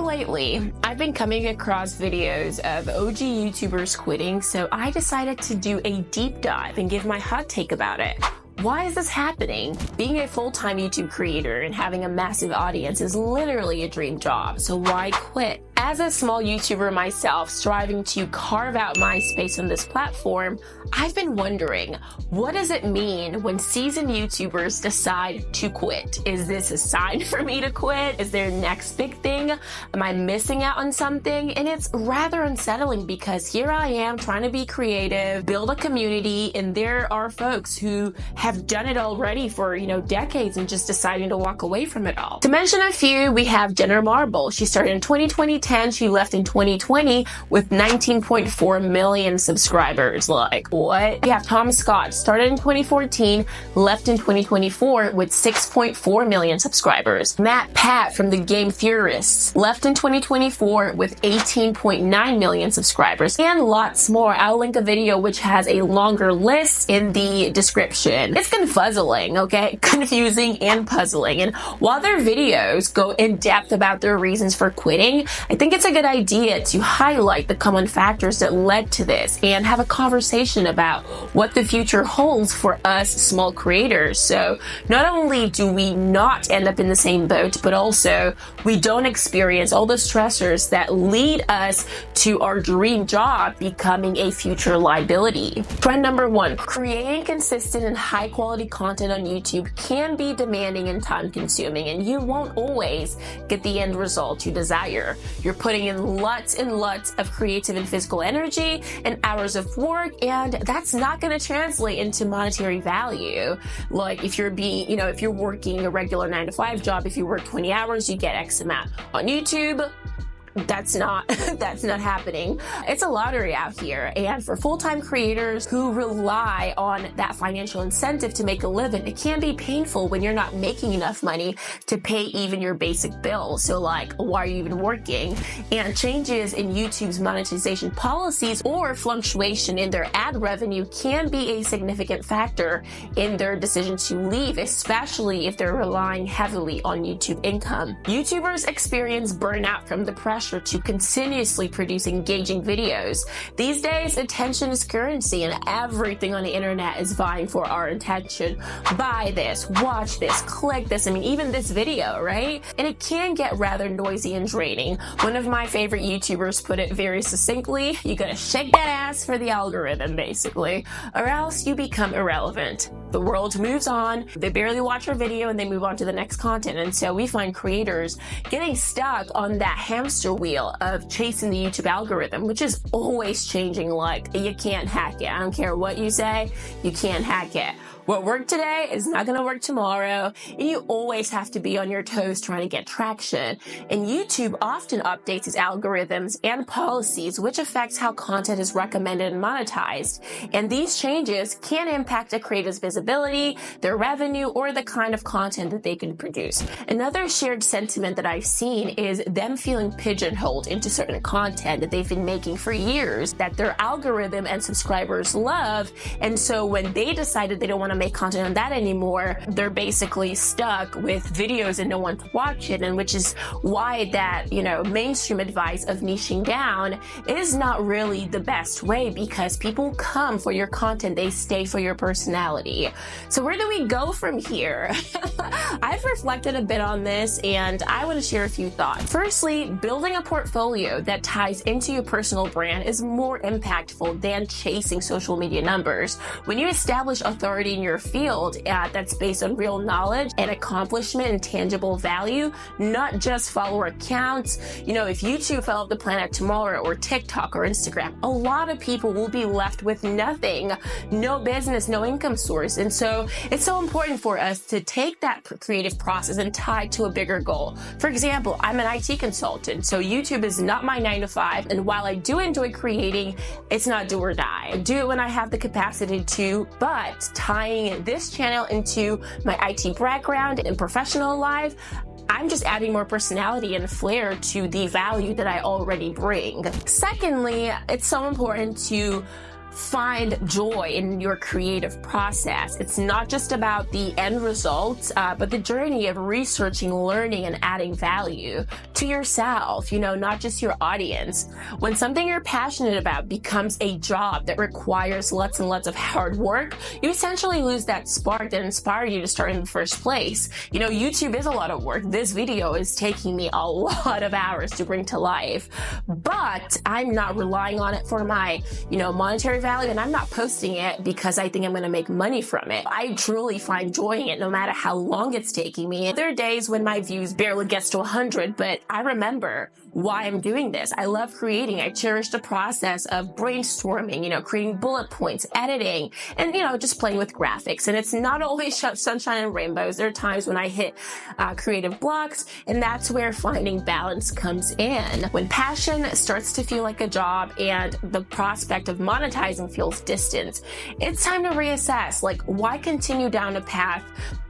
So lately, I've been coming across videos of OG YouTubers quitting, so I decided to do a deep dive and give my hot take about it. Why is this happening? Being a full-time YouTube creator and having a massive audience is literally a dream job, so why quit? As a small YouTuber myself, striving to carve out my space on this platform, I've been wondering, what does it mean when seasoned YouTubers decide to quit? Is this a sign for me to quit? Is there a next big thing? Am I missing out on something? And it's rather unsettling because here I am trying to be creative, build a community, and there are folks who have done it already for, decades and just deciding to walk away from it all. To mention a few, we have Jenner Marble. She started in 2010. She left in 2020 with 19.4 million subscribers. Like, what? We have Tom Scott, started in 2014, left in 2024 with 6.4 million subscribers. Matt Pat from the Game Theorists, left in 2024 with 18.9 million subscribers, and lots more. I'll link a video which has a longer list in the description. It's confuzzling, okay? Confusing and puzzling. And while their videos go in depth about their reasons for quitting, I think it's a good idea to highlight the common factors that led to this and have a conversation about what the future holds for us small creators. So not only do we not end up in the same boat, but also we don't experience all the stressors that lead us to our dream job becoming a future liability. Trend number 1, creating consistent and high quality content on YouTube can be demanding and time consuming, and you won't always get the end result you desire. You're putting in lots and lots of creative and physical energy and hours of work, and that's not going to translate into monetary value. Like if you're if you're working a regular 9-to-5 job, if you work 20 hours, you get X amount. On YouTube, that's not happening. It's a lottery out here, and for full-time creators who rely on that financial incentive to make a living, it can be painful when you're not making enough money to pay even your basic bills. So like, why are you even working? And changes in YouTube's monetization policies or fluctuation in their ad revenue can be a significant factor in their decision to leave, especially if they're relying heavily on YouTube income. YouTubers experience burnout from the pressure to continuously produce engaging videos. These days, attention is currency, and everything on the internet is vying for our attention. Buy this, watch this, click this. Even this video, right? And it can get rather noisy and draining. One of my favorite YouTubers put it very succinctly: you gotta shake that ass for the algorithm, basically, or else you become irrelevant. The world moves on, they barely watch our video and they move on to the next content. And so we find creators getting stuck on that hamster wheel of chasing the YouTube algorithm, which is always changing. Like, you can't hack it. I don't care what you say, you can't hack it. What worked today is not going to work tomorrow, and you always have to be on your toes trying to get traction. And YouTube often updates its algorithms and policies, which affects how content is recommended and monetized. And these changes can impact a creator's visibility, their revenue, or the kind of content that they can produce. Another shared sentiment that I've seen is them feeling pigeonholed into certain content that they've been making for years, that their algorithm and subscribers love. And so when they decided they don't want to make content on that anymore, they're basically stuck with videos and no one to watch it. And which is why that, mainstream advice of niching down is not really the best way, because people come for your content, they stay for your personality. So where do we go from here? I've reflected a bit on this, and I want to share a few thoughts. Firstly, building a portfolio that ties into your personal brand is more impactful than chasing social media numbers. When you establish authority in your field that's based on real knowledge and accomplishment and tangible value, not just follower counts. If YouTube fell off the planet tomorrow, or TikTok or Instagram, a lot of people will be left with nothing, no business, no income source. And so it's so important for us to take that creative process and tie it to a bigger goal. For example, I'm an IT consultant, so YouTube is not my 9-to-5, and while I do enjoy creating, it's not do or die. I do it when I have the capacity to, but tying this channel into my IT background and professional life, I'm just adding more personality and flair to the value that I already bring. Secondly, it's so important to find joy in your creative process. It's not just about the end results, but the journey of researching, learning, and adding value to yourself, not just your audience. When something you're passionate about becomes a job that requires lots and lots of hard work, you essentially lose that spark that inspired you to start in the first place. YouTube is a lot of work. This video is taking me a lot of hours to bring to life, but I'm not relying on it for my, monetary value, and I'm not posting it because I think I'm going to make money from it. I truly find joy in it no matter how long it's taking me. There are days when my views barely gets to 100, but I remember why I'm doing this. I love creating. I cherish the process of brainstorming, creating bullet points, editing, and, just playing with graphics. And it's not always sunshine and rainbows. There are times when I hit creative blocks, and that's where finding balance comes in. When passion starts to feel like a job and the prospect of monetizing feels distant, it's time to reassess. Why continue down a path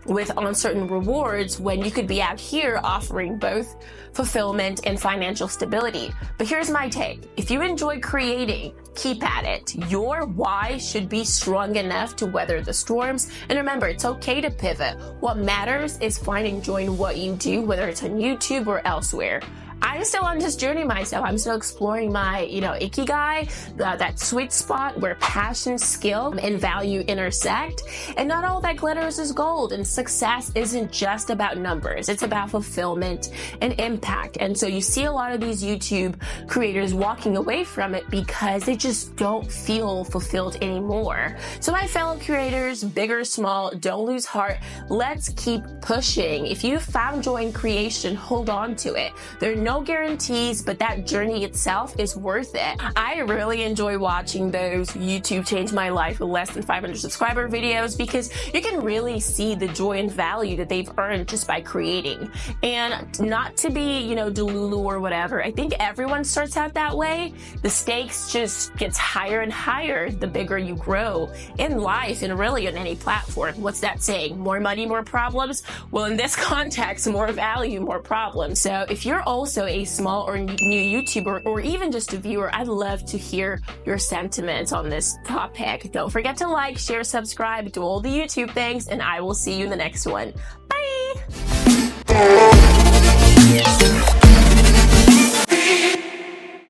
with uncertain rewards when you could be out here offering both fulfillment and financial stability? But here's my take. If you enjoy creating, keep at it. Your why should be strong enough to weather the storms. And remember, it's okay to pivot. What matters is finding joy in what you do, whether it's on YouTube or elsewhere. I'm still on this journey myself. I'm still exploring my, ikigai, that sweet spot where passion, skill, and value intersect. And not all that glitters is gold. And success isn't just about numbers. It's about fulfillment and impact. And so you see a lot of these YouTube creators walking away from it because they just don't feel fulfilled anymore. So my fellow creators, big or small, don't lose heart. Let's keep pushing. If you found joy in creation, hold on to it. There are no guarantees, but that journey itself is worth it. I really enjoy watching those YouTube change my life with less than 500 subscriber videos because you can really see the joy and value that they've earned just by creating. And not to be, delulu or whatever. I think everyone starts out that way. The stakes just gets higher and higher the bigger you grow in life and really on any platform. What's that saying? More money, more problems? Well, in this context, more value, more problems. So if you're also a small or new YouTuber or even just a viewer, I'd love to hear your sentiments on this topic. Don't forget to like, share, subscribe, do all the YouTube things, and I will see you in the next one. Bye!